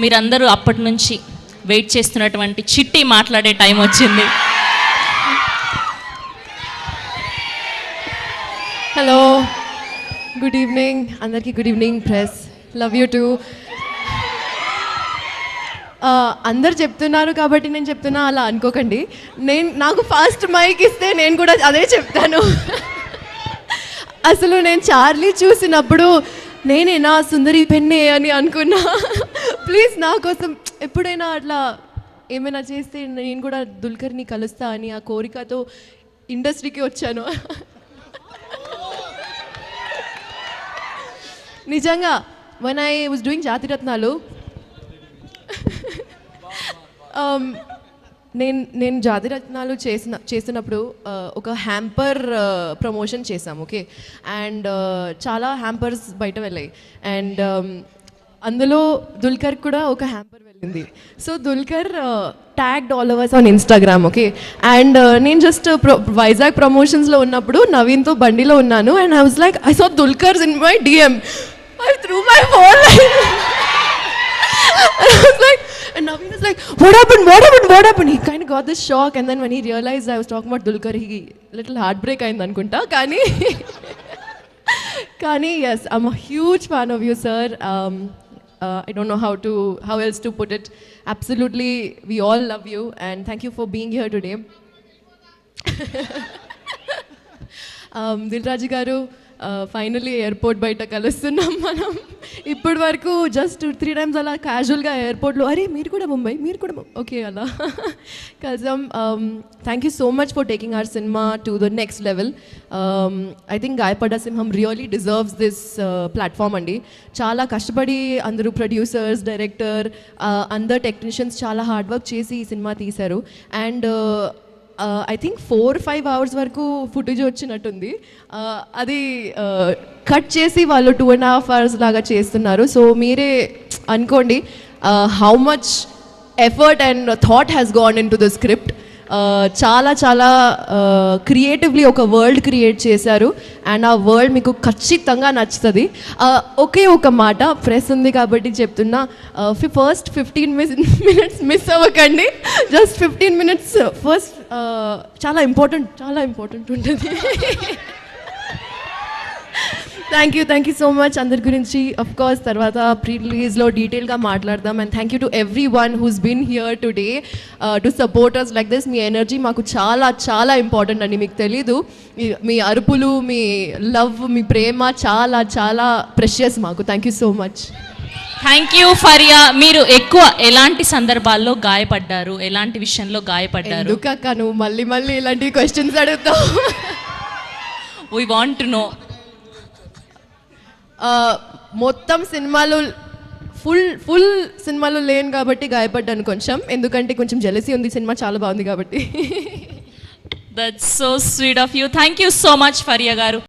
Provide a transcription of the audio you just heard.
మీరందరూ అప్పటి నుంచి వెయిట్ చేస్తున్నటువంటి చిట్టి మాట్లాడే టైం వచ్చింది. హలో, గుడ్ ఈవినింగ్ అందరికీ. Good evening press, love you two. అందరు చెప్తున్నారు కాబట్టి నేను చెప్తున్నా, అలా అనుకోకండి. నాకు ఫాస్ట్ మైక్ ఇస్తే నేను కూడా అదే చెప్తాను. అసలు నేను చార్లీ చూసినప్పుడు నేనేనా సుందరి పెన్నే అని అనుకున్నా. ప్లీజ్ నా కోసం ఎప్పుడైనా అట్లా ఏమైనా చేస్తే నేను కూడా దుల్కర్ని కలుస్తా అని ఆ కోరికతో ఇండస్ట్రీకి వచ్చాను. నిజంగా when I was doing జాతిరత్నాలు, నేను జాతిరత్నాలు చేసినప్పుడు ఒక హ్యాంపర్ ప్రమోషన్ చేసాం. ఓకే, అండ్ చాలా హ్యాంపర్స్ బయట వెళ్ళాయి, అండ్ అందులో దుల్కర్ కూడా ఒక హ్యాంపర్ వెళ్ళింది. So Dulquer tagged all hours on Instagram. Okay, and నేను జస్ట్ వైజాగ్ ప్రమోషన్స్లో ఉన్నప్పుడు నవీన్తో బండిలో ఉన్నాను, and I was like, I saw దుల్కర్స్ in my DM. I threw my phone like I was like, and Naveen was like, what happened? He kind of got this shock, and then when he realized I was talking about Dulquer, he little heartbreak ayindi anukunta. Kani yes, I'm a huge fan of you, sir. I don't know how else to put it. Absolutely, we all love you, and thank you for being here today. Dilraji garu, finally airport బయట కలుస్తున్నాం మనం. ఇప్పటి వరకు just 2-3 times అలా క్యాజువల్గా ఎయిర్పోర్ట్లో, అరే మీరు కూడా ముంబై ఓకే అలా కలిసాం. Thank you so much for taking our cinema to the next level. I think గాయపడ్డ సింహం రియలీ డిజర్వ్స్ దిస్ ప్లాట్ఫామ్ అండి. చాలా కష్టపడి అందరూ ప్రొడ్యూసర్స్, డైరెక్టర్, అందరు టెక్నీషియన్స్ చాలా హార్డ్ వర్క్ చేసి ఈ సినిమా తీశారు. అండ్ ఐ థింక్ 4-5 అవర్స్ వరకు ఫుటేజ్ వచ్చినట్టుంది. అది కట్ చేసి వాళ్ళు 2.5 అవర్స్ లాగా చేస్తున్నారు. సో మీరే అనుకోండి how much effort and thought has gone in to the script. చాలా చాలా క్రియేటివ్లీ ఒక వరల్డ్ క్రియేట్ చేశారు, అండ్ ఆ వరల్డ్ మీకు ఖచ్చితంగా నచ్చుతుంది. ఒకే ఒక మాట, ప్రెస్ ఉంది కాబట్టి చెప్తున్నా, ఫస్ట్ 15 minutes మిస్ అవ్వకండి. జస్ట్ 15 minutes ఫస్ట్ చాలా ఇంపార్టెంట్ ఉంటుంది. Thank you so much. అందరి గురించి అఫ్ కోర్స్ తర్వాత ప్రీ రిలీజ్లో డీటెయిల్గా మాట్లాడదాం. And thank you to everyone who's been here today to support us like this. మీ ఎనర్జీ మాకు చాలా చాలా ఇంపార్టెంట్ అండి. మీకు తెలీదు, మీ అరుపులు, మీ లవ్, మీ ప్రేమ చాలా చాలా ప్రెషియస్ మాకు. Thank you so much. Thank you Faria. మీరు ఎక్కువ ఎలాంటి సందర్భాల్లో గాయపడ్డారు, ఎలాంటి విషయంలో గాయపడ్డారు? ఎందుకక్క నువ్వు మళ్ళీ ఇలాంటి క్వశ్చన్స్ అడుగుతావు? We want to know. మొత్తం సినిమాలో ఫుల్ సినిమాలో లేను కాబట్టి గాయపడ్డాను కొంచెం, ఎందుకంటే కొంచెం జెలసీ ఉంది, సినిమా చాలా బాగుంది కాబట్టి. That's so sweet of you. Thank you so much Faria గారు.